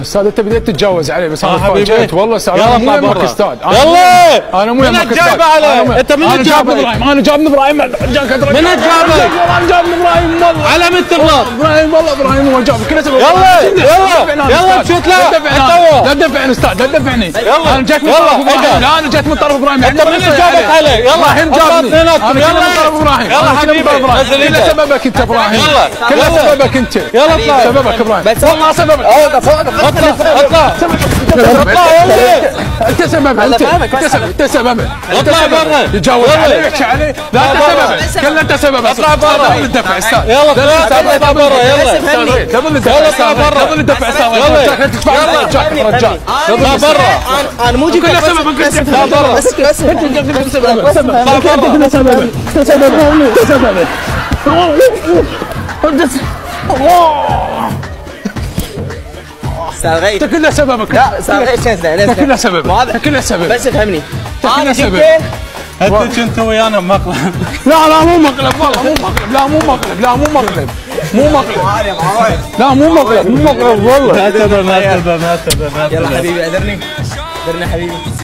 استاذ انت بديت تتجاوز علي بس انا تفاجئت والله استاذ. يلا انا مو اطلع يمك برا. استاذ. يلا انا مو يمك استاذ. جايب عليه؟ انت من جابك؟ انا جاب ابراهيم. من جابك؟ انا جاب ابراهيم والله. على من تغلط؟ ابراهيم والله ابراهيم هو جابك. كله سبب. يلا شوت لا دفعني استاذ دفعني. يلا انا جيت من طرف ابراهيم. لا انا جيت من طرف ابراهيم. انت من جابك عليه؟ يلا ابراهيم جابني. انا يلا من طرف ابراهيم. يلا حبيبي كله سببك انت ابراهيم. كله سببك انت. يلا اطلع. سببك ابراهيم. والله سببك. اطلع انت سبب. انت سبب. اطلع برا. يتجاوز عليه يحكي عليه. لا انت سبب. كله انت سبب. اطلع برا. قبل الدفع استاذ. يلا اطلع برا. يلا قبل الدفع استاذ. قبل الدفع استاذ. يلا تدفع رجال. اطلع برا. انا مو جبت كله سبب. اطلع برا. بس انت سبب. استاذ غيث انت كله سببك. لا استاذ غيث انت كله سبب. انت كله سبب. بس افهمني انا سبب. انت كنت ويانا مقلب. لا مو مقلب والله مو مقلب. لا مو مقلب. لا مو مقلب. لا مو مقلب والله. ما تبى يلا حبيبي اعذرني حبيبي.